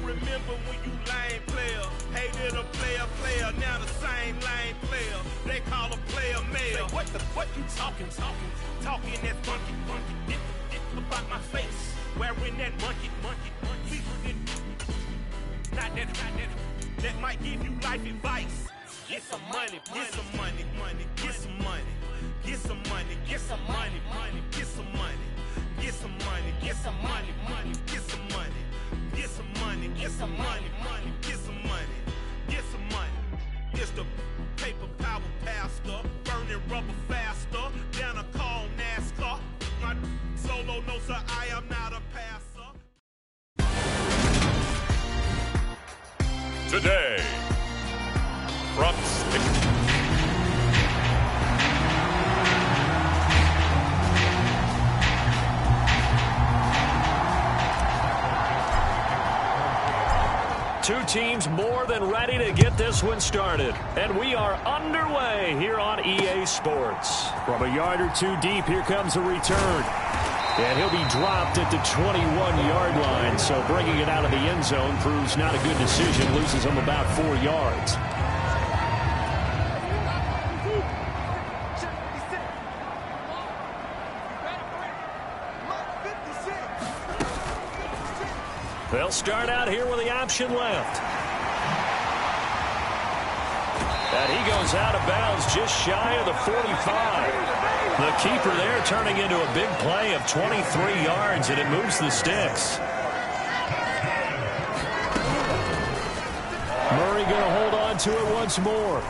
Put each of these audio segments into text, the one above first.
remember when you lame player, hated a player, now the same lame player. They call a player mayor. Say, what you talking that funky, about my face, wearing that monkey. Not that might give you life advice. Get some money, get some money, get some money, get some money, get some money, get some money, get some money, get some money, get some money, get some money, get some money, get some money, get some money. It's the paper power pastor, burning rubber faster, down a call NASCAR. My solo no sir, I am not a passer. Today, from two teams more than ready to get this one started. And we are underway here on EA Sports. From a yard or two deep, here comes a return. And he'll be dropped at the 21-yard line. So bringing it out of the end zone proves not a good decision. Loses him about 4 yards. They'll start out here with the option left. And he goes out of bounds just shy of the 45. The keeper there turning into a big play of 23 yards, and it moves the sticks. Murray going to hold on to it once more.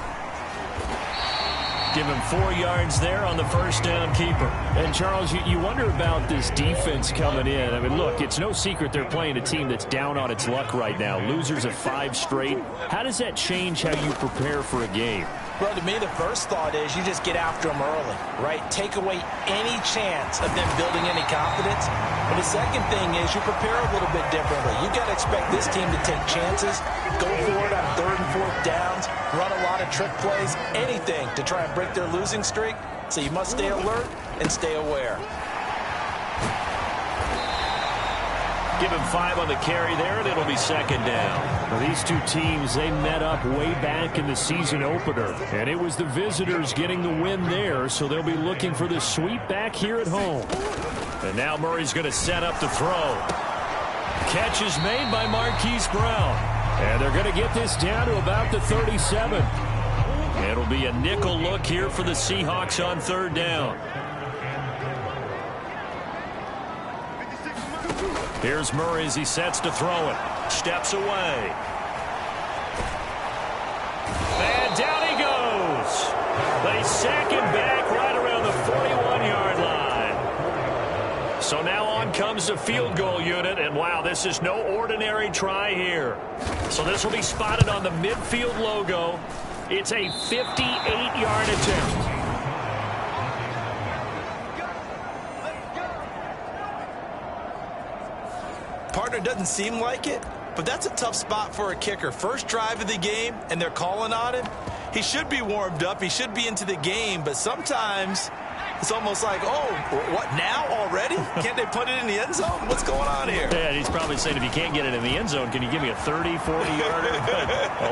Give him 4 yards there on the first down keeper. And, Charles, you wonder about this defense coming in. I mean, look, it's no secret they're playing a team that's down on its luck right now. Losers of 5 straight. How does that change how you prepare for a game? Well, to me, the first thought is you just get after them early, right? Take away any chance of them building any confidence. But the second thing is you prepare a little bit differently. You got to expect this team to take chances, go for it on 3rd and 4th downs, run a lot of trick plays, anything to try and break their losing streak. So you must stay alert and stay aware. Give him 5 on the carry there, and it'll be 2nd down. Well, these two teams, they met up way back in the season opener, and it was the visitors getting the win there, so they'll be looking for the sweep back here at home. And now Murray's going to set up the throw. Catch is made by Marquise Brown, and they're going to get this down to about the 37. It'll be a nickel look here for the Seahawks on 3rd down. Here's Murray as he sets to throw it. Steps away. And down he goes. They sack him back right around the 41-yard line. So now on comes the field goal unit. And, wow, this is no ordinary try here. So this will be spotted on the midfield logo. It's a 58-yard attempt. Partner, doesn't seem like it, but that's a tough spot for a kicker. First drive of the game, and they're calling on him. He should be warmed up. He should be into the game, but sometimes it's almost like, oh, what, now already? Can't they put it in the end zone? What's going on here? Yeah, he's probably saying, if you can't get it in the end zone, can you give me a 30, 40-yarder?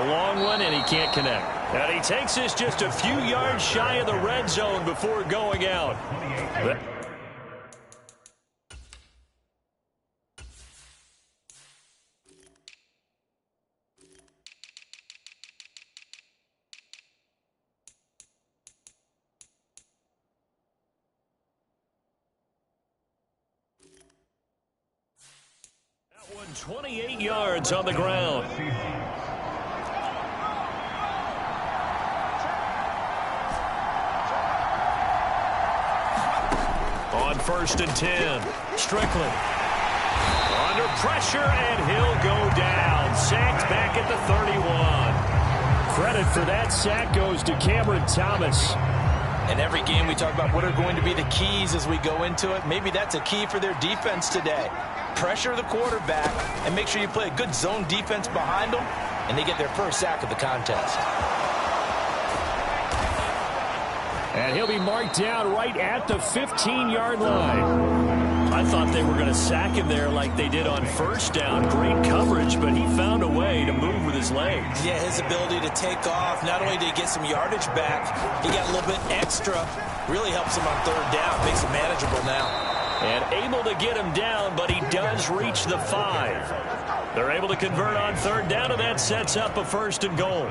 A long one, and he can't connect. And he takes this just a few yards shy of the red zone before going out. That one 28 yards on the ground. On 1st and 10, Strickland under pressure, and he'll go down. Sacked back at the 31. Credit for that sack goes to Cameron Thomas. In every game we talk about what are going to be the keys as we go into it. Maybe that's a key for their defense today. Pressure the quarterback and make sure you play a good zone defense behind them, and they get their first sack of the contest. And he'll be marked down right at the 15-yard line. I thought they were going to sack him there like they did on first down. Great coverage, but he found a way to move with his legs. Yeah, his ability to take off, not only did he get some yardage back, he got a little bit extra. Really helps him on third down, makes it manageable now. And able to get him down, but he does reach the 5. They're able to convert on third down, and that sets up a 1st and goal.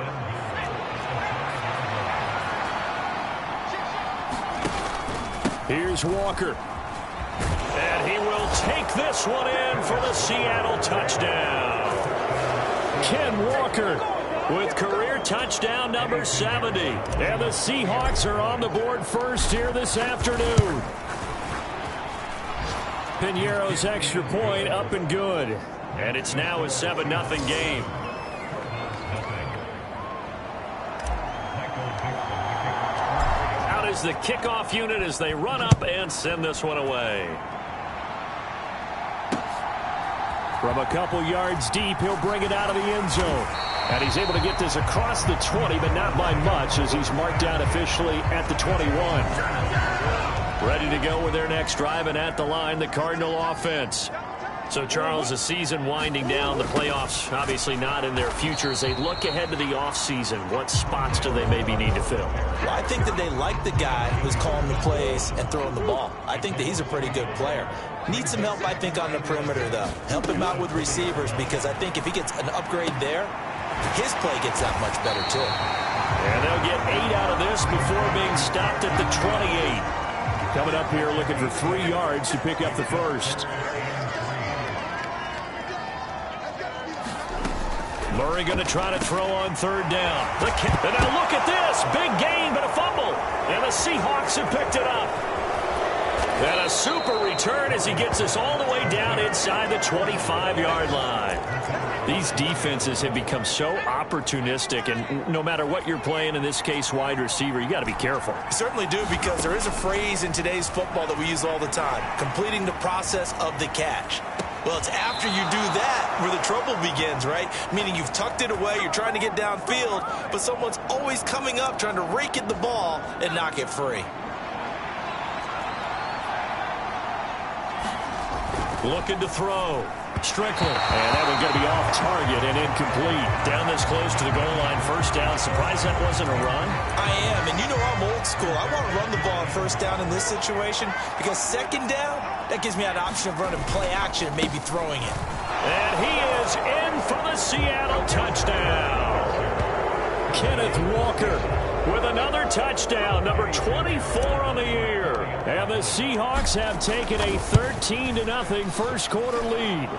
Here's Walker. And he will take this one in for the Seattle touchdown. Ken Walker with career touchdown number 70. And the Seahawks are on the board first here this afternoon. Piñeiro's extra point up and good. And it's now a 7-0 game. Out is the kickoff unit as they run up and send this one away. From a couple yards deep, he'll bring it out of the end zone. And he's able to get this across the 20, but not by much as he's marked down officially at the 21. Ready to go with their next drive, and at the line, the Cardinal offense. So, Charles, the season winding down, the playoffs obviously not in their future. As they look ahead to the offseason, what spots do they maybe need to fill? Well, I think that they like the guy who's calling the plays and throwing the ball. I think that he's a pretty good player. Needs some help, I think, on the perimeter, though. Help him out with receivers, because I think if he gets an upgrade there, his play gets that much better, too. And they'll get 8 out of this before being stopped at the 28. Coming up here looking for 3 yards to pick up the first. Murray going to try to throw on third down. And now look at this. Big gain, but a fumble. And the Seahawks have picked it up. And a super return as he gets us all the way down inside the 25-yard line. These defenses have become so opportunistic, and no matter what you're playing, in this case wide receiver, you got to be careful. You certainly do, because there is a phrase in today's football that we use all the time, completing the process of the catch. Well, it's after you do that where the trouble begins, right? Meaning you've tucked it away, you're trying to get downfield, but someone's always coming up trying to rake at the ball and knock it free. Looking to throw. Strickland. And that one's going to be off target and incomplete. Down this close to the goal line. First down. Surprised that wasn't a run? I am. And you know I'm old school. I want to run the ball on first down in this situation, because second down, that gives me an option of running play action and maybe throwing it. And he is in for the Seattle touchdown. Kenneth Walker with another touchdown, number 24 on the year. And the Seahawks have taken a 13-0 first quarter lead.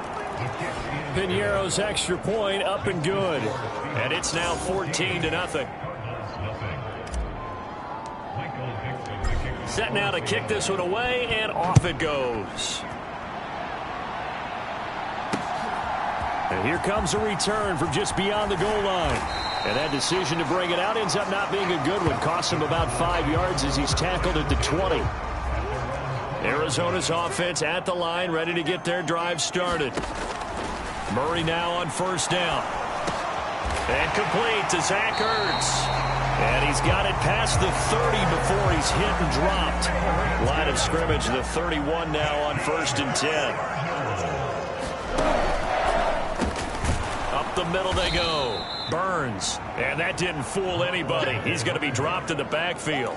Piñeiro's extra point up and good. And it's now 14-0. Set now to kick this one away, and off it goes. And here comes a return from just beyond the goal line. And that decision to bring it out ends up not being a good one. Costs him about 5 yards as he's tackled at the 20. Arizona's offense at the line, ready to get their drive started. Murray now on first down. And complete to Zach Ertz. And he's got it past the 30 before he's hit and dropped. Line of scrimmage, the 31 now on 1st and 10. Up the middle they go. Burns. And that didn't fool anybody. He's going to be dropped in the backfield.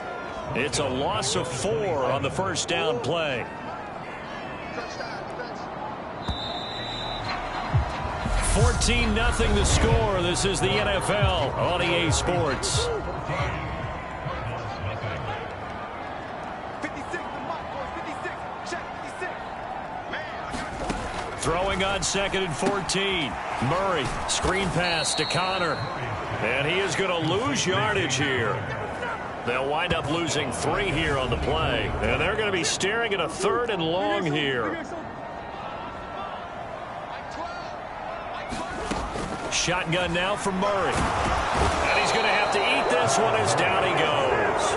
It's a loss of 4 on the first down play. 14-0 the score. This is the NFL on EA Sports. Throwing on 2nd and 14. Murray, screen pass to Connor. And he is going to lose yardage here. They'll wind up losing 3 here on the play. And they're going to be staring at a 3rd and long here. Shotgun now from Murray. And he's going to have to eat this one as down he goes.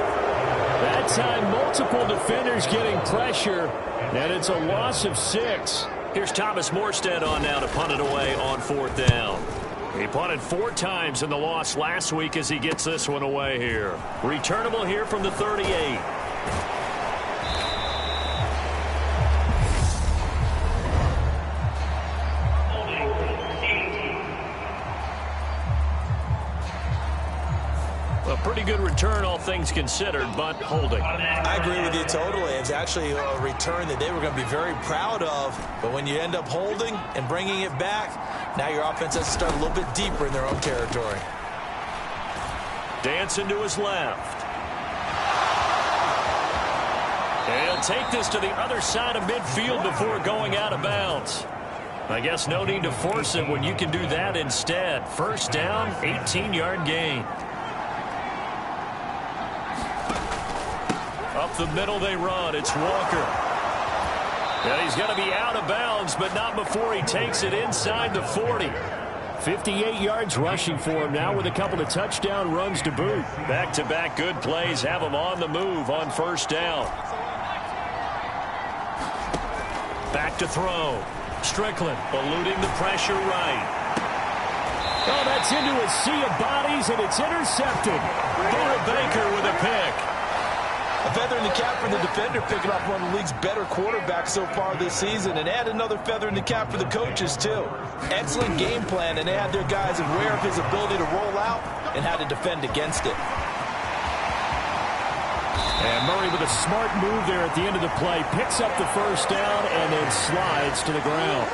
That time, multiple defenders getting pressure, and it's a loss of 6. Here's Thomas Morstead on now to punt it away on 4th down. He punted 4 times in the loss last week as he gets this one away here. Returnable here from the 38. pretty good return, all things considered, but holding. I agree with you totally. It's actually a return that they were going to be very proud of. But when you end up holding and bringing it back, now your offense has to start a little bit deeper in their own territory. Dancing to his left. And he'll take this to the other side of midfield before going out of bounds. I guess no need to force it when you can do that instead. First down, 18-yard gain. Up the middle they run. It's Walker. And he's going to be out of bounds, but not before he takes it inside the 40. 58 yards rushing for him now with a couple of touchdown runs to boot. Back-to-back good plays have him on the move on first down. Back to throw. Strickland eluding the pressure right. Oh, that's into a sea of bodies, and it's intercepted. Buda Baker with a pick. A feather in the cap for the defender, picking up one of the league's better quarterbacks so far this season, and add another feather in the cap for the coaches, too. Excellent game plan, and they had their guys aware of his ability to roll out and how to defend against it. And Murray with a smart move there at the end of the play. Picks up the first down and then slides to the ground.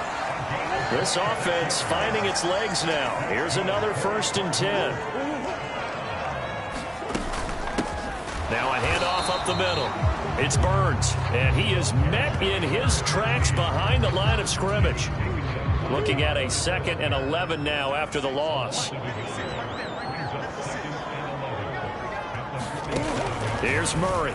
This offense finding its legs now. Here's another 1st and 10. Now a handoff up the middle. It's Burns. And he is met in his tracks behind the line of scrimmage. Looking at a 2nd and 11 now after the loss. Here's Murray.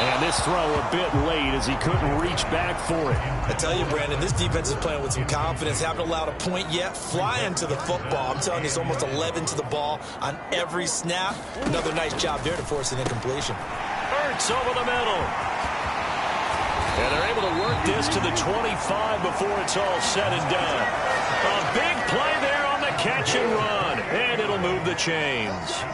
And this throw a bit late as he couldn't reach back for it. I tell you, Brandon, this defense is playing with some confidence. Haven't allowed a point yet. Flying to the football. I'm telling you, it's almost 11 to the ball on every snap. Another nice job there to force an incompletion. Hurts over the middle. And they're able to work this to the 25 before it's all said and done. A big play there on the catch and run. And it'll move the chains.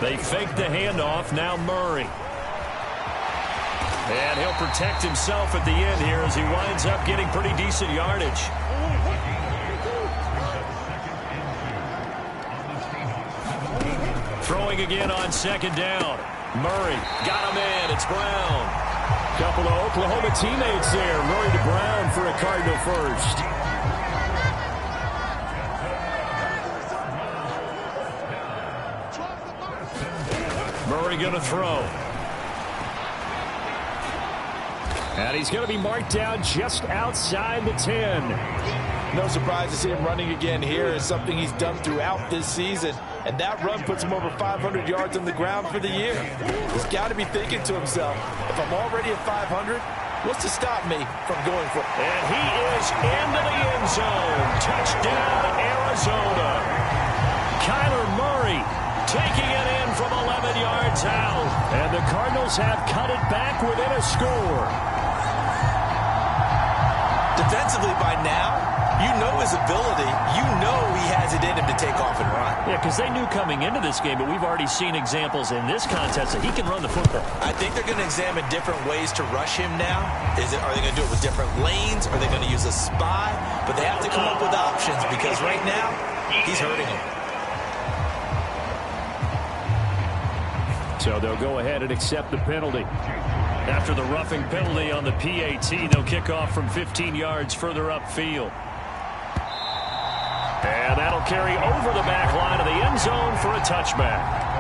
They fake the handoff. Now Murray. And he'll protect himself at the end here as he winds up getting pretty decent yardage. Throwing again on 2nd down. Murray got him in. It's Brown. Couple of Oklahoma teammates there. Murray to Brown for a Cardinal first. Murray going to throw. And he's going to be marked down just outside the 10. No surprise to see him running again here. It's something he's done throughout this season. And that run puts him over 500 yards on the ground for the year. He's got to be thinking to himself, if I'm already at 500, what's to stop me from going for it? And he is into the end zone. Touchdown, Arizona. Kyler Murray taking it in from 11 yards out. And the Cardinals have cut it back within a score. Defensively by now, you know his ability. You know he has it in him to take off and run. Yeah, because they knew coming into this game, but we've already seen examples in this contest that he can run the football. I think they're going to examine different ways to rush him now. Are they going to do it with different lanes? Are they going to use a spy? But they have to come up with options because right now, he's hurting him. So they'll go ahead and accept the penalty. After the roughing penalty on the PAT, they'll kick off from 15 yards further upfield. And that'll carry over the back line of the end zone for a touchback.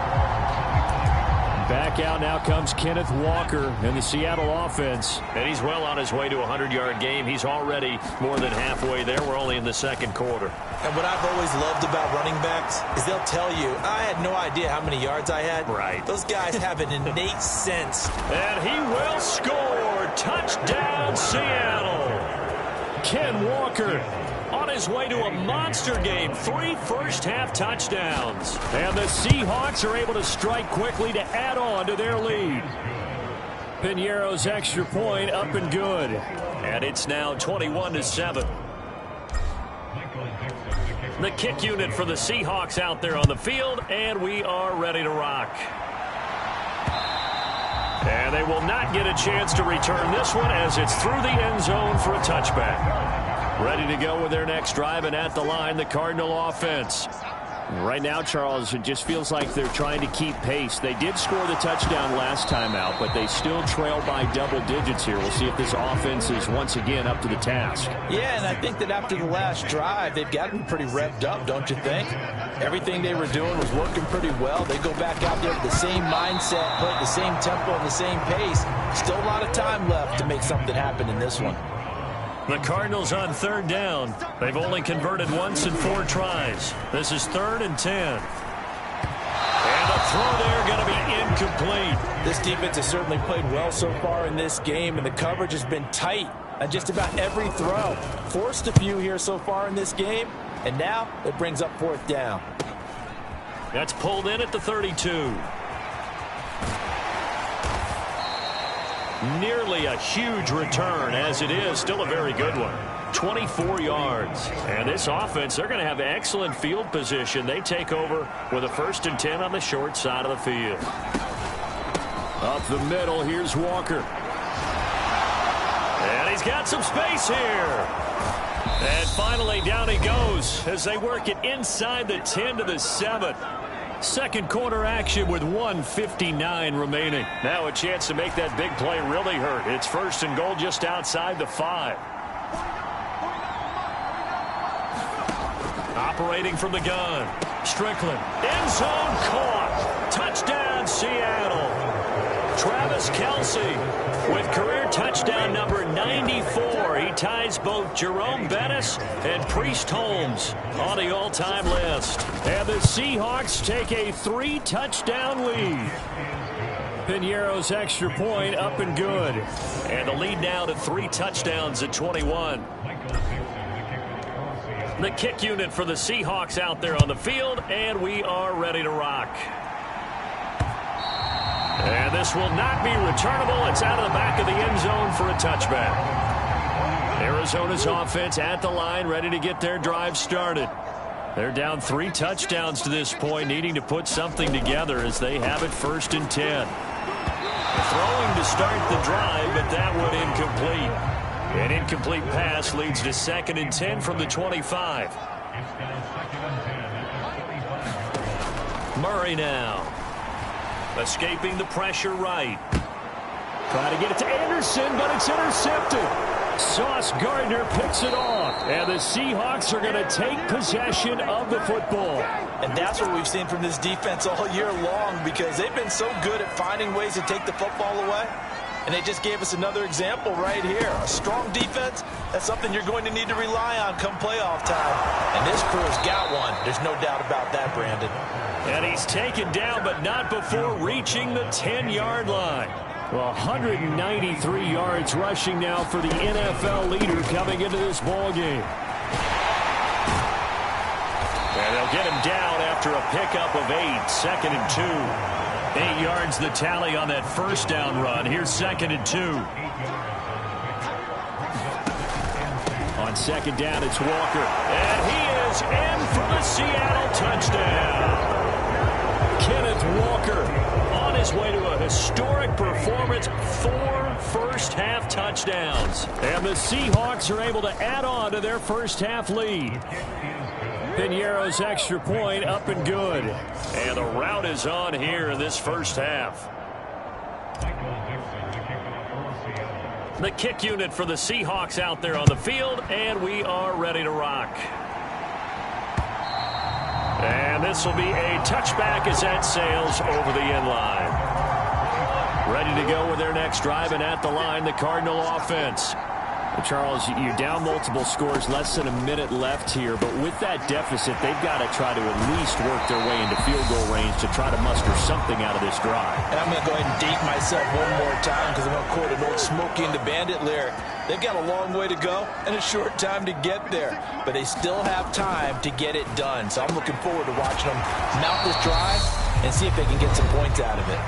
Back out now comes Kenneth Walker in the Seattle offense. And he's well on his way to a 100-yard game. He's already more than halfway there. We're only in the 2nd quarter. And what I've always loved about running backs is they'll tell you, I had no idea how many yards I had. Right. Those guys have an innate sense. And he will score. Touchdown, Seattle. Ken Walker on his way to a monster game. 3 first-half touchdowns. And the Seahawks are able to strike quickly to add on to their lead. Piñeiro's extra point up and good. And it's now 21-7. The kick unit for the Seahawks out there on the field, and we are ready to rock. And they will not get a chance to return this one as it's through the end zone for a touchback. Ready to go with their next drive, and at the line, the Cardinal offense. Right now, Charles, it just feels like they're trying to keep pace. They did score the touchdown last time out, but they still trail by double digits here. We'll see if this offense is once again up to the task. Yeah, and I think that after the last drive, they've gotten pretty revved up, don't you think? Everything they were doing was working pretty well. They go back out there with the same mindset, play at the same tempo and the same pace. Still a lot of time left to make something happen in this one. The Cardinals on third down. They've only converted once in 4 tries. This is 3rd and 10. And the throw there going to be incomplete. This defense has certainly played well so far in this game, and the coverage has been tight on just about every throw. Forced a few here so far in this game, and now it brings up 4th down. That's pulled in at the 32. Nearly a huge return, as it is still a very good one. 24 yards. And this offense, they're going to have excellent field position. They take over with a 1st and 10 on the short side of the field. Up the middle, here's Walker. And he's got some space here. And finally, down he goes as they work it inside the 10 to the 7. Second quarter action with 1:59 remaining. Now a chance to make that big play really hurt. It's 1st and goal just outside the 5. Operating from the gun. Strickland. End zone caught. Touchdown Seattle. Travis Kelce with career touchdown number 94. He ties both Jerome Bettis and Priest Holmes on the all-time list. And the Seahawks take a 3-touchdown lead. Piñeiro's extra point up and good. And the lead now to 3 touchdowns at 21. The kick unit for the Seahawks out there on the field, and we are ready to rock. And this will not be returnable. It's out of the back of the end zone for a touchback. Arizona's offense at the line, ready to get their drive started. They're down 3 touchdowns to this point, needing to put something together as they have it 1st and 10. Throwing to start the drive, but that one incomplete. An incomplete pass leads to 2nd and 10 from the 25. Murray now. Escaping the pressure right. Trying to get it to Anderson, but it's intercepted. Sauce Gardner picks it off. And the Seahawks are going to take possession of the football. And that's what we've seen from this defense all year long, because they've been so good at finding ways to take the football away. And they just gave us another example right here. A strong defense, that's something you're going to need to rely on come playoff time. And this crew's got one. There's no doubt about that, Brandon. And he's taken down, but not before reaching the 10-yard line. Well, 193 yards rushing now for the NFL leader coming into this ball game. And they'll get him down after a pickup of 8, 2nd and 2. 8 yards the tally on that 1st down run. Here's 2nd and 2. On 2nd down, it's Walker. And he is in for the Seattle touchdown. Kenneth Walker on his way to a historic performance, 4 first-half touchdowns. And the Seahawks are able to add on to their first-half lead. Piñeiro's extra point up and good. And the route is on here in this first half. The kick unit for the Seahawks out there on the field, and we are ready to rock. And this will be a touchback as that sails over the end line. Ready to go with their next drive, and at the line, the Cardinal offense. Charles, you're down multiple scores, less than a minute left here, but with that deficit, they've got to try to at least work their way into field goal range to try to muster something out of this drive. And I'm going to go ahead and date myself one more time because I'm going to quote an old Smokey and the Bandit lyric. They've got a long way to go and a short time to get there, but they still have time to get it done. So I'm looking forward to watching them mount this drive and see if they can get some points out of it.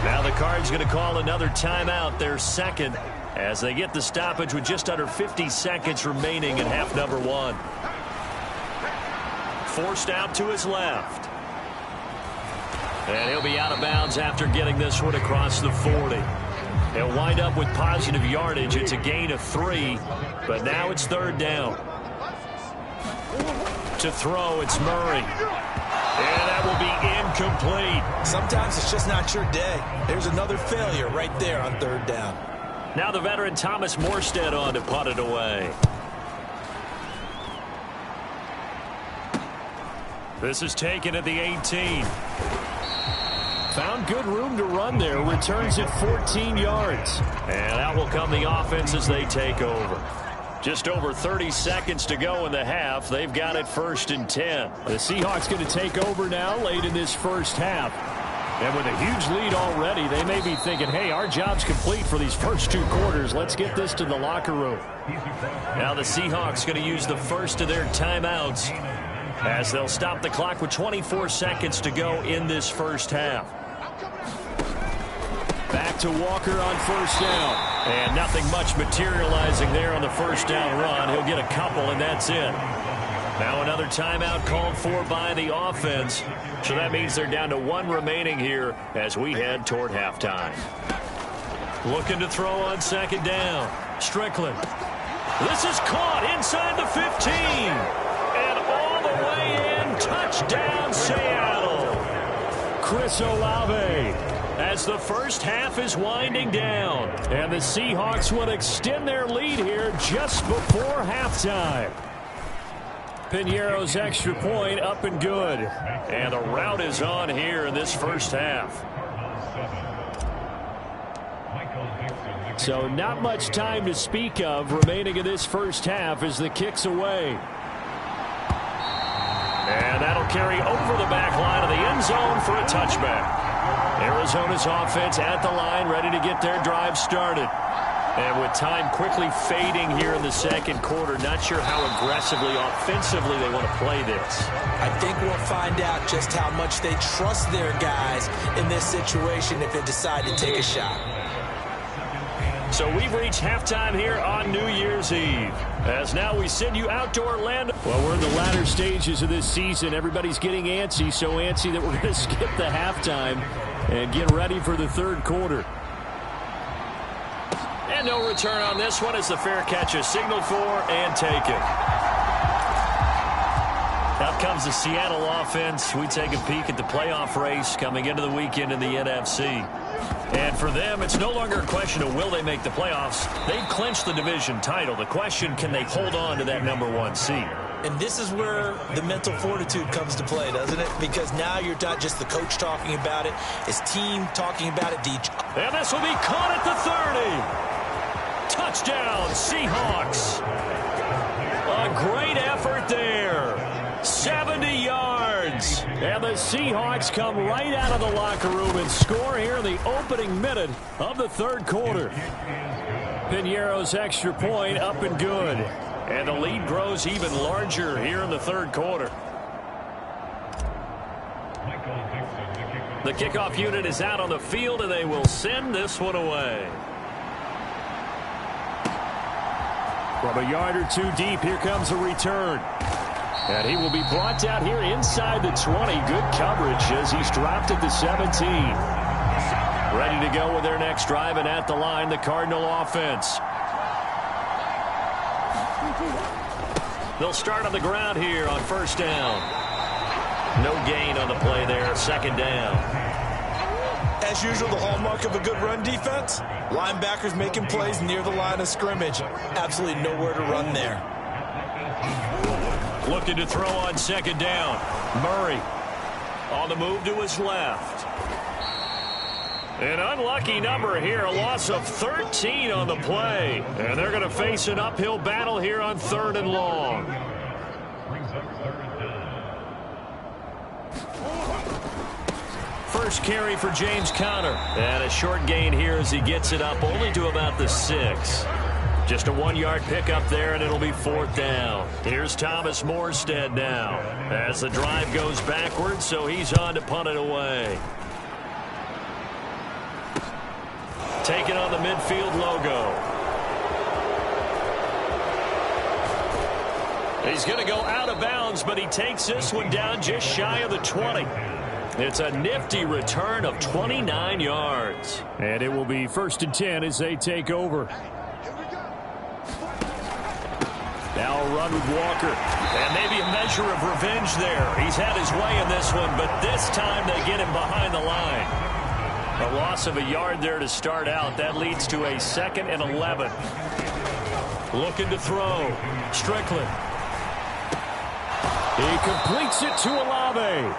Now the Cards going to call another timeout, their second, as they get the stoppage with just under 50 seconds remaining in half number 1. Forced out to his left. And he'll be out of bounds after getting this one across the 40. He'll wind up with positive yardage. It's a gain of 3, but now it's 3rd down. To throw, it's Murray. And that will be incomplete. Sometimes it's just not your day. There's another failure right there on 3rd down. Now the veteran Thomas Morstead on to punt it away. This is taken at the 18. Found good room to run there. Returns it 14 yards. And out will come the offense as they take over. Just over 30 seconds to go in the half. They've got it 1st and 10. The Seahawks going to take over now late in this first half. And with a huge lead already, they may be thinking, hey, our job's complete for these first 2 quarters. Let's get this to the locker room. Now the Seahawks going to use the first of their timeouts as they'll stop the clock with 24 seconds to go in this first half. Back to Walker on 1st down. And nothing much materializing there on the 1st down run. He'll get a couple, and that's it. Now another timeout called for by the offense. So that means they're down to 1 remaining here as we head toward halftime. Looking to throw on 2nd down. Strickland. This is caught inside the 15. And all the way in. Touchdown, Seattle. Chris Olave. As the first half is winding down. And the Seahawks will extend their lead here just before halftime. Piñeiro's extra point up and good. And the route is on here in this first half. So not much time to speak of remaining in this first half as the kick's away. And that'll carry over the back line of the end zone for a touchback. Arizona's offense at the line, ready to get their drive started. And with time quickly fading here in the 2nd quarter, not sure how aggressively, offensively they want to play this. I think we'll find out just how much they trust their guys in this situation if they decide to take a shot. So we've reached halftime here on New Year's Eve. As now we send you out to Orlando. Well, we're in the latter stages of this season. Everybody's getting antsy, so antsy that we're going to skip the halftime and get ready for the 3rd quarter. And no return on this one as the fair catch is signaled for and taken. Out comes the Seattle offense. We take a peek at the playoff race coming into the weekend in the NFC. And for them, it's no longer a question of will they make the playoffs. They've clinched the division title. The question, can they hold on to that #1 seed? And this is where the mental fortitude comes to play, doesn't it? Because now you're not just the coach talking about it, it's team talking about it. And this will be caught at the 30. Touchdown, Seahawks. A great effort there. 70 yards. And the Seahawks come right out of the locker room and score here in the opening minute of the 3rd quarter. Piñeiro's extra point up and good. And the lead grows even larger here in the 3rd quarter. The kickoff unit is out on the field, and they will send this one away. From a yard or 2 deep, here comes a return. And he will be brought down here inside the 20. Good coverage as he's dropped at the 17. Ready to go with their next drive, and at the line, the Cardinal offense. They'll start on the ground here on 1st down. No gain on the play there, 2nd down. As usual, the hallmark of a good run defense, linebackers making plays near the line of scrimmage. Absolutely nowhere to run there. Looking to throw on 2nd down. Murray on the move to his left. An unlucky number here, a loss of 13 on the play. And they're going to face an uphill battle here on 3rd and long. First carry for James Conner. And a short gain here as he gets it up only to about the 6. Just a 1-yard pickup there, and it'll be 4th down. Here's Thomas Morstead now as the drive goes backwards, so he's on to punt it away. Taking on the midfield logo. He's going to go out of bounds, but he takes this one down just shy of the 20. It's a nifty return of 29 yards. And it will be 1st and 10 as they take over. Now a run with Walker. And maybe a measure of revenge there. He's had his way in this one, but this time they get him behind the line. A loss of a yard there to start out. That leads to a 2nd and 11. Looking to throw. Strickland. He completes it to Olave.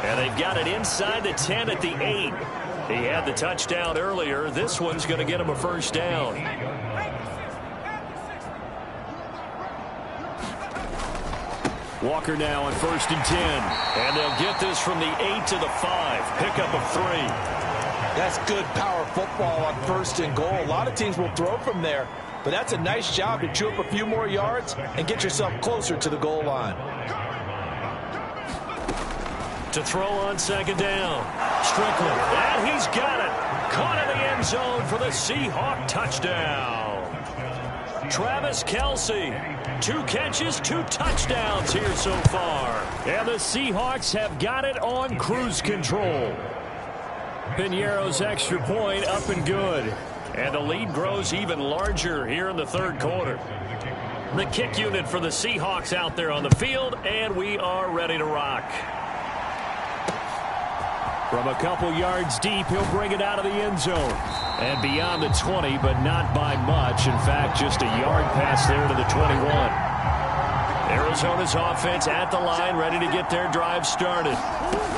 And they've got it inside the 10 at the 8. He had the touchdown earlier. This one's going to get him a 1st down. Walker now on 1st and 10. And they'll get this from the 8 to the 5. Pickup of 3. That's good power football on 1st and goal. A lot of teams will throw from there. But that's a nice job to chew up a few more yards and get yourself closer to the goal line. To throw on 2nd down. Strickland. And he's got it. Caught in the end zone for the Seahawk touchdown. Travis Kelce. 2 catches, 2 touchdowns here so far. And the Seahawks have got it on cruise control. Piñeiro's extra point up and good. And the lead grows even larger here in the 3rd quarter. The kick unit for the Seahawks out there on the field, and we are ready to rock. From a couple yards deep, he'll bring it out of the end zone. And beyond the 20, but not by much. In fact, just a yard pass there to the 21. Arizona's offense at the line, ready to get their drive started.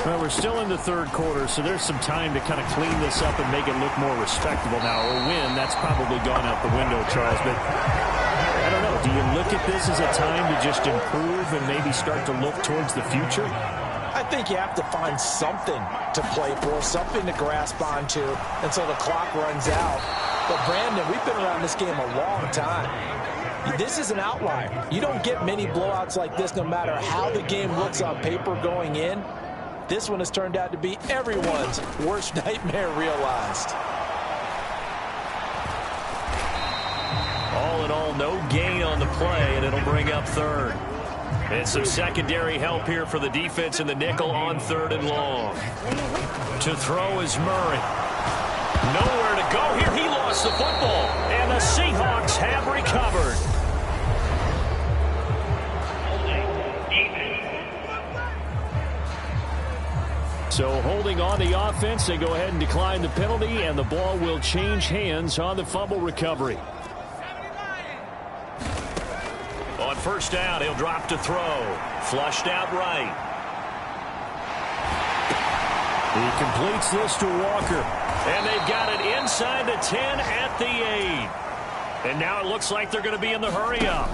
Well, we're still in the 3rd quarter, so there's some time to kind of clean this up and make it look more respectable. Now, a win, that's probably gone out the window, Charles. But I don't know. Do you look at this as a time to just improve and maybe start to look towards the future? I think you have to find something to play for, something to grasp onto until the clock runs out. But, Brandon, we've been around this game a long time. This is an outlier. You don't get many blowouts like this no matter how the game looks on paper going in. This one has turned out to be everyone's worst nightmare realized. All in all, no gain on the play, and it'll bring up 3rd. And some secondary help here for the defense in the nickel on 3rd and long. To throw is Murray. Nowhere to go here. He lost the football, and the Seahawks have recovered. So holding on the offense, they go ahead and decline the penalty, and the ball will change hands on the fumble recovery. On 1st down, he'll drop to throw. Flushed out right. He completes this to Walker. And they've got it inside the 10 at the 8. And now it looks like they're going to be in the hurry-up.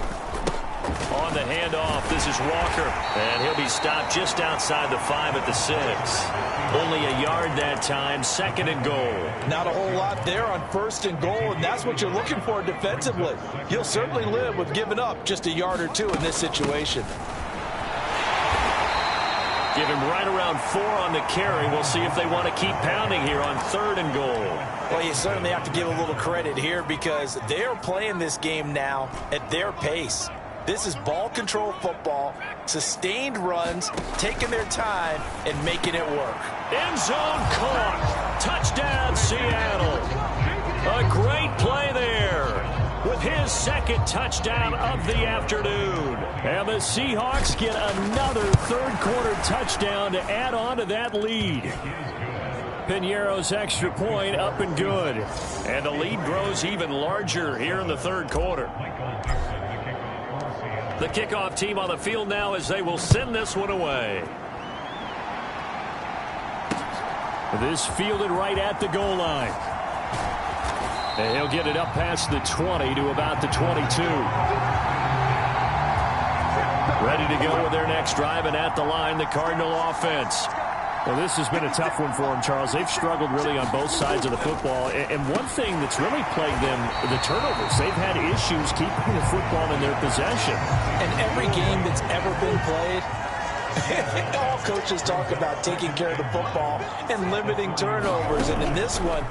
On the handoff, this is Walker. And he'll be stopped just outside the 5 at the 6. Only a yard that time, 2nd and goal. Not a whole lot there on 1st and goal, and that's what you're looking for defensively. He'll certainly live with giving up just a yard or 2 in this situation. Give him right around 4 on the carry. We'll see if they want to keep pounding here on 3rd and goal. Well, you certainly have to give a little credit here because they're playing this game now at their pace. This is ball control football, sustained runs, taking their time, and making it work. End zone caught. Touchdown, Seattle. A great play there with his 2nd touchdown of the afternoon. And the Seahawks get another 3rd quarter touchdown to add on to that lead. Piñeiro's extra point up and good. And the lead grows even larger here in the 3rd quarter. The kickoff team on the field now as they will send this one away. This fielded right at the goal line. And he'll get it up past the 20 to about the 22. Ready to go with their next drive, and at the line, the Cardinal offense. Well, this has been a tough one for them, Charles. They've struggled really on both sides of the football. And one thing that's really plagued them, the turnovers. They've had issues keeping the football in their possession. And every game that's ever been played, all coaches talk about taking care of the football and limiting turnovers. And in this one,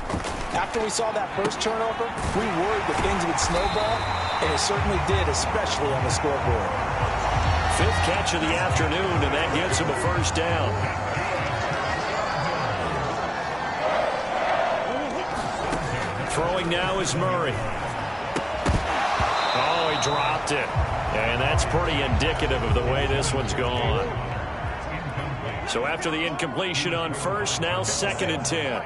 after we saw that first turnover, we worried that things would snowball, and it certainly did, especially on the scoreboard. 5th catch of the afternoon, and that gets him a 1st down. Throwing now is Murray. Oh, he dropped it. And that's pretty indicative of the way this one's gone. So after the incompletion on first, now 2nd and 10.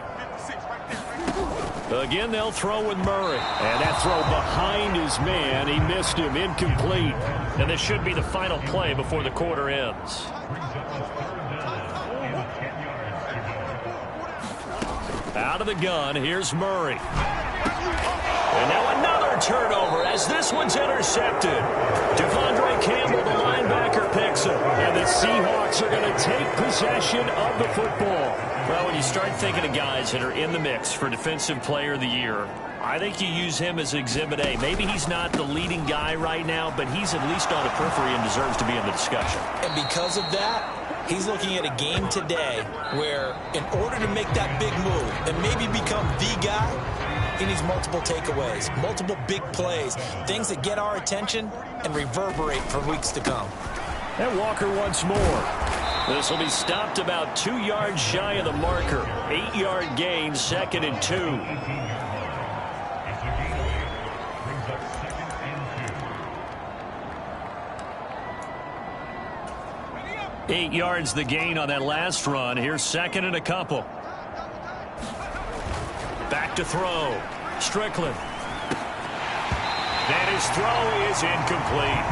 Again, they'll throw with Murray. And that throw behind his man. He missed him. Incomplete. And this should be the final play before the quarter ends. Out of the gun, here's Murray. And now another turnover as this one's intercepted. Devondre Campbell, the linebacker, picks him. And the Seahawks are going to take possession of the football. Well, when you start thinking of guys that are in the mix for Defensive Player of the Year, I think you use him as Exhibit A. Maybe he's not the leading guy right now, but he's at least on the periphery and deserves to be in the discussion. And because of that, he's looking at a game today where in order to make that big move and maybe become the guy, he needs multiple takeaways, multiple big plays, things that get our attention and reverberate for weeks to come. And Walker once more. This will be stopped about 2 yards shy of the marker. 8-yard gain, 2nd and 2. 8 yards the gain on that last run. Here's 2nd and a couple. Back to throw. Strickland. And his throw is incomplete.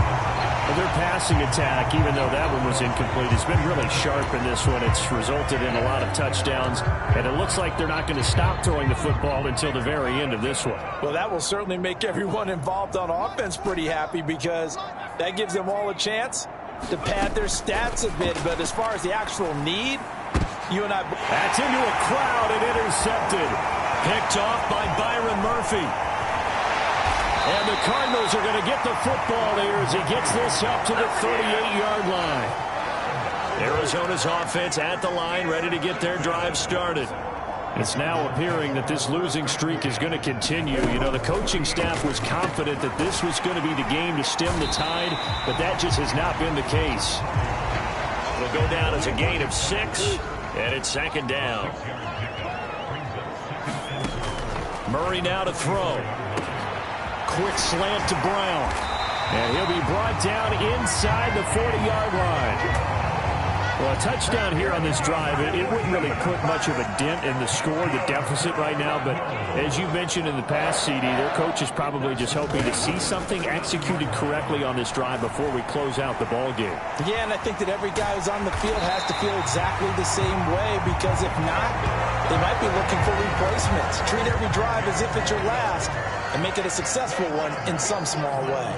Well, their passing attack, even though that one was incomplete, has been really sharp in this one. It's resulted in a lot of touchdowns, and it looks like they're not going to stop throwing the football until the very end of this one. Well, that will certainly make everyone involved on offense pretty happy because that gives them all a chance to pad their stats a bit. But as far as the actual need, you and I... That's into a crowd and intercepted. Picked off by Byron Murphy. And the Cardinals are going to get the football here as he gets this up to the 38-yard line. Arizona's offense at the line, ready to get their drive started. It's now appearing that this losing streak is going to continue. You know, the coaching staff was confident that this was going to be the game to stem the tide, but that just has not been the case. It'll go down as a gain of 6, and it's 2nd down. Murray now to throw. Quick slant to Brown. And he'll be brought down inside the 40-yard line. Well, a touchdown here on this drive, it wouldn't really put much of a dent in the score, the deficit right now. But as you mentioned in the past, CD, their coach is probably just hoping to see something executed correctly on this drive before we close out the ball game. Yeah, and I think that every guy who's on the field has to feel exactly the same way, because if not, they might be looking for replacements. Treat every drive as if it's your last and make it a successful one in some small way.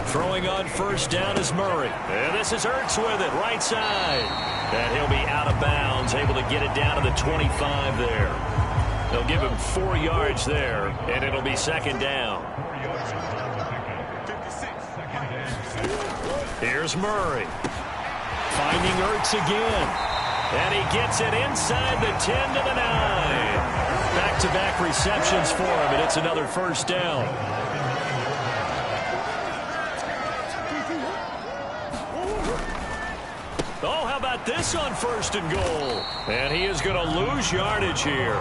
Throwing on first down is Murray. And this is Ertz with it, right side. And he'll be out of bounds, able to get it down to the 25 there. They'll give him 4 yards there, and it'll be 2nd down. Here's Murray. Finding Ertz again. And he gets it inside the 10 to the 9. Back-to-back receptions for him, and it's another first down. Oh, how about this on 1st and goal? And he is going to lose yardage here.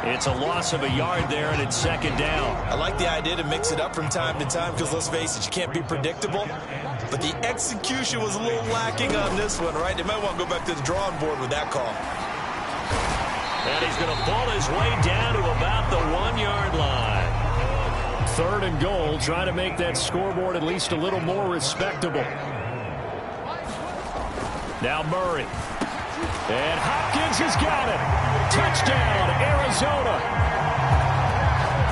It's a loss of a yard there, and it's 2nd down. I like the idea to mix it up from time to time because, let's face it, you can't be predictable. But the execution was a little lacking on this one, right? They might want to go back to the drawing board with that call. And he's going to ball his way down to about the 1-yard line. 3rd and goal, trying to make that scoreboard at least a little more respectable. Now Murray. And Hopkins has got it. Touchdown, Arizona.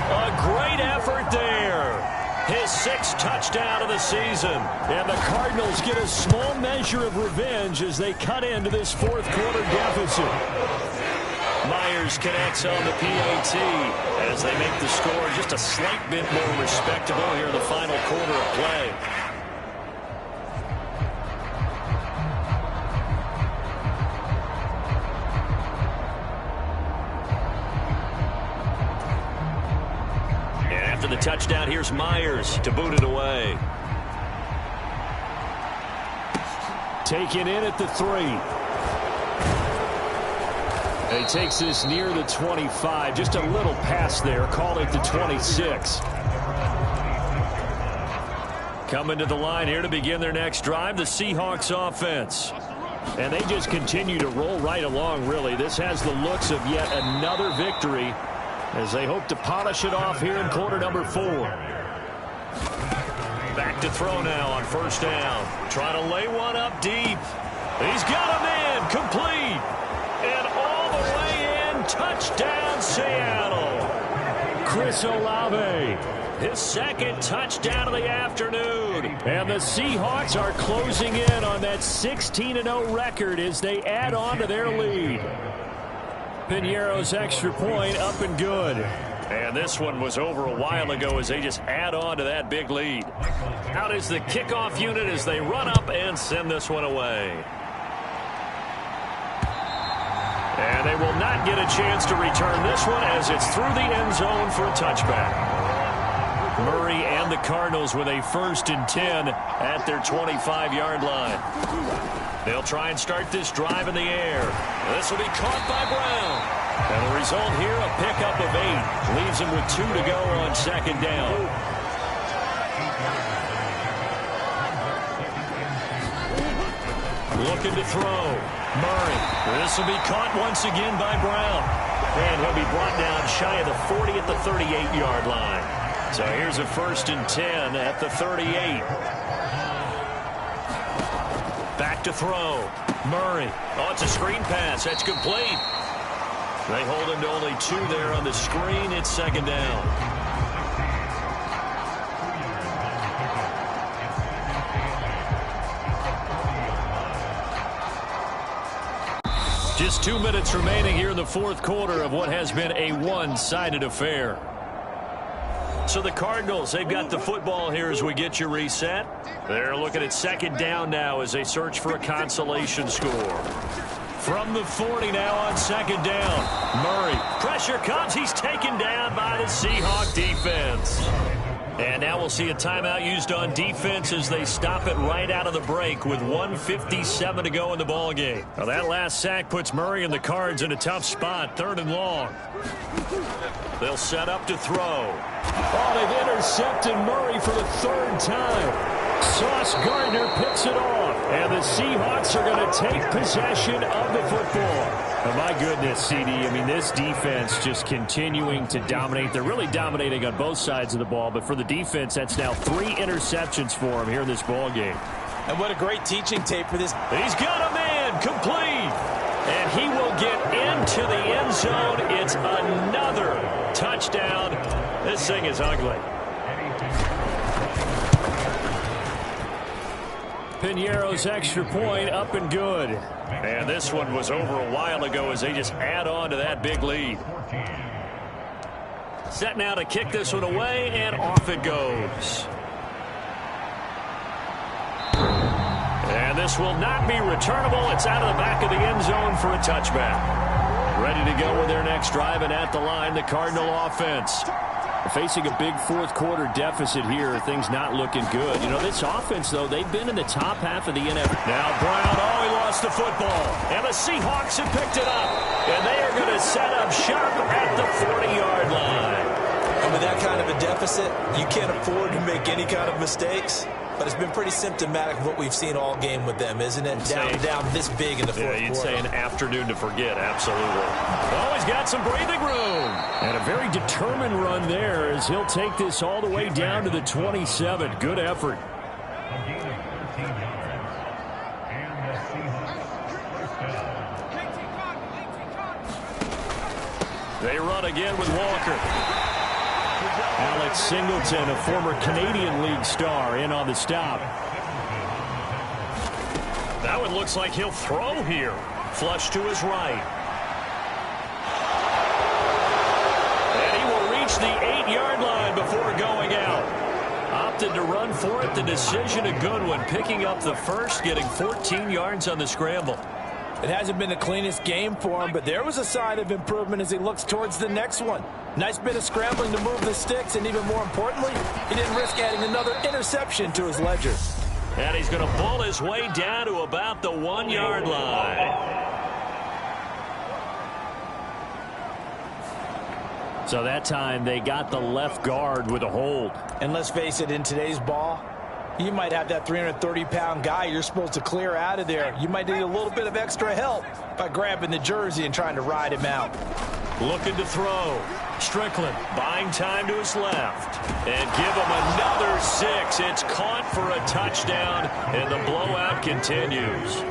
A great effort there. His 6th touchdown of the season. And the Cardinals get a small measure of revenge as they cut into this 4th quarter deficit. Myers connects on the PAT as they make the score just a slight bit more respectable here in the final quarter of play. The touchdown, here's Myers to boot it away. Taken in at the 3. He takes this near the 25, just a little past there, call it the 26. Coming to the line here to begin their next drive, the Seahawks offense. And they just continue to roll right along, really. This has the looks of yet another victory as they hope to polish it off here in quarter number 4. Back to throw now on first down. Trying to lay one up deep. He's got a man complete. And all the way in, touchdown Seattle. Chris Olave, his second touchdown of the afternoon. And the Seahawks are closing in on that 16-0 record as they add on to their lead. Piñeiro's extra point up and good. And this one was over a while ago as they just add on to that big lead. Out is the kickoff unit as they run up and send this one away. And they will not get a chance to return this one as it's through the end zone for a touchback. Murray and the Cardinals with a 1st and 10 at their 25-yard line. They'll try and start this drive in the air. This will be caught by Brown. And the result here, a pickup of 8. Leaves him with 2 to go on second down. Looking to throw. Murray. This will be caught once again by Brown. And he'll be brought down shy of the 40 at the 38-yard line. So here's a 1st and 10 at the 38. Back to throw. Murray. Oh, it's a screen pass. That's complete. They hold him to only 2 there on the screen. It's second down. Just 2 minutes remaining here in the 4th quarter of what has been a one-sided affair. So the Cardinals, they've got the football here as we get you reset. They're looking at second down now as they search for a consolation score. From the 40 now on second down. Murray. Pressure comes. He's taken down by the Seahawk defense. And now we'll see a timeout used on defense as they stop it right out of the break with 1:57 to go in the ballgame. Now that last sack puts Murray and the Cards in a tough spot, 3rd and long. They'll set up to throw. Oh, they've intercepted Murray for the 3rd time. Sauce Gardner picks it off. And the Seahawks are going to take possession of the football. Oh, my goodness, CD. I mean, this defense just continuing to dominate. They're really dominating on both sides of the ball. But for the defense, that's now 3 interceptions for them here in this ball game. And what a great teaching tape for this. He's got a man complete. And he will get into the end zone. It's another touchdown. This thing is ugly. Piñeiro's extra point up and good. And this one was over a while ago as they just add on to that big lead. Set now to kick this one away, and off it goes. And this will not be returnable. It's out of the back of the end zone for a touchback. Ready to go with their next drive, and at the line, the Cardinal offense. Facing a big 4th quarter deficit here, things not looking good. You know, this offense, though, they've been in the top half of the NFL. Now Brown, oh, he lost the football. And the Seahawks have picked it up. And they are going to set up shop at the 40-yard line. And with that kind of a deficit, you can't afford to make any kind of mistakes. But it's been pretty symptomatic of what we've seen all game with them, isn't it? Down this big in the 4th quarter. Yeah, you'd say an afternoon to forget, absolutely. Oh, he's got some breathing room. And a very determined run there as he'll take this all the way down to the 27. Good effort. They run again with Walker. Alex Singleton, a former Canadian League star, in on the stop. That one looks like he'll throw here. Flush to his right. And he will reach the 8-yard line before going out. Opted to run for it. The decision a good one. Picking up the first, getting 14 yards on the scramble. It hasn't been the cleanest game for him, but there was a sign of improvement as he looks towards the next one. Nice bit of scrambling to move the sticks, and even more importantly, he didn't risk adding another interception to his ledger. And he's going to pull his way down to about the 1-yard line. So that time they got the left guard with a hold. And let's face it, in today's ball, you might have that 330-pound guy you're supposed to clear out of there. You might need a little bit of extra help by grabbing the jersey and trying to ride him out. Looking to throw. Strickland buying time to his left. And give him another 6. It's caught for a touchdown, and the blowout continues.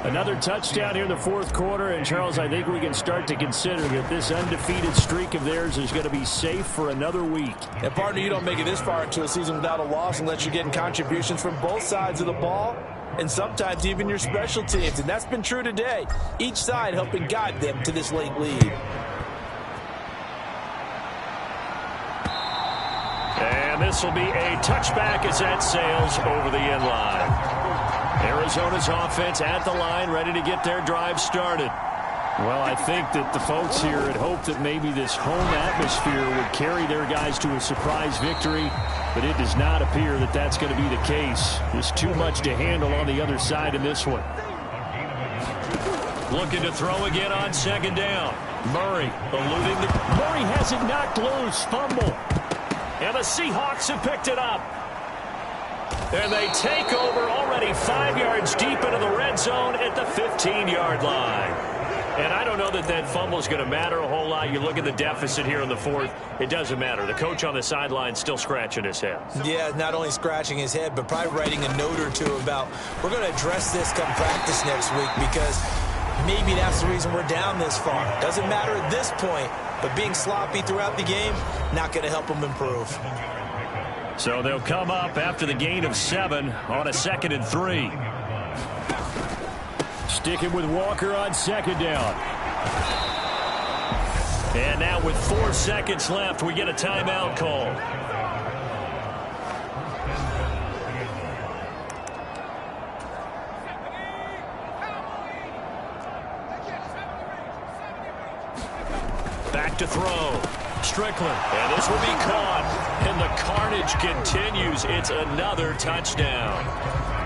Another touchdown here in the fourth quarter. And, Charles, I think we can start to consider that this undefeated streak of theirs is going to be safe for another week. And, partner, you don't make it this far into a season without a loss unless you're getting contributions from both sides of the ball and sometimes even your special teams. And that's been true today. Each side helping guide them to this late lead. And this will be a touchback as that sails over the end line. Arizona's offense at the line, ready to get their drive started. Well, I think that the folks here had hoped that maybe this home atmosphere would carry their guys to a surprise victory, but it does not appear that that's going to be the case. Just too much to handle on the other side in this one. Looking to throw again on second down. Murray eluding the... Murray has it knocked loose. Fumble. And the Seahawks have picked it up. And they take over already 5 yards deep into the red zone at the 15-yard line. And I don't know that that fumble is going to matter a whole lot. You look at the deficit here in the fourth, it doesn't matter. The coach on the sideline still scratching his head. Yeah, not only scratching his head, but probably writing a note or two about, we're going to address this come practice next week because maybe that's the reason we're down this far. Doesn't matter at this point, but being sloppy throughout the game, not going to help them improve. So they'll come up after the gain of 7 on a 2nd and 3. Sticking with Walker on second down. And now with 4 seconds left, we get a timeout call. Back to throw. Strickland. And this will be caught. And the carnage continues. It's another touchdown.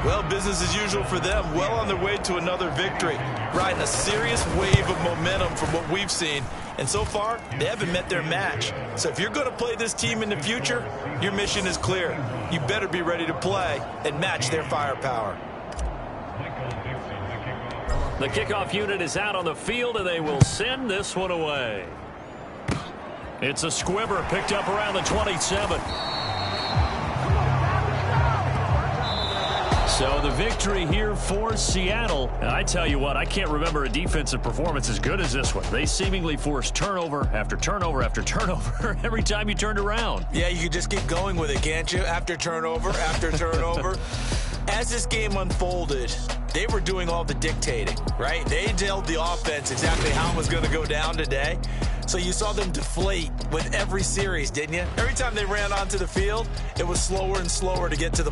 Well, business as usual for them. Well on their way to another victory. Riding a serious wave of momentum from what we've seen. And so far, they haven't met their match. So if you're going to play this team in the future, your mission is clear. You better be ready to play and match their firepower. The kickoff unit is out on the field, and they will send this one away. It's a squibber picked up around the 27. So the victory here for Seattle. And I tell you what, I can't remember a defensive performance as good as this one. They seemingly forced turnover after turnover after turnover every time you turned around. Yeah, you can just keep going with it, can't you? After turnover, after turnover. As this game unfolded, they were doing all the dictating, right? They told the offense exactly how it was going to go down today. So you saw them deflate with every series, didn't you? Every time they ran onto the field, it was slower and slower to get to the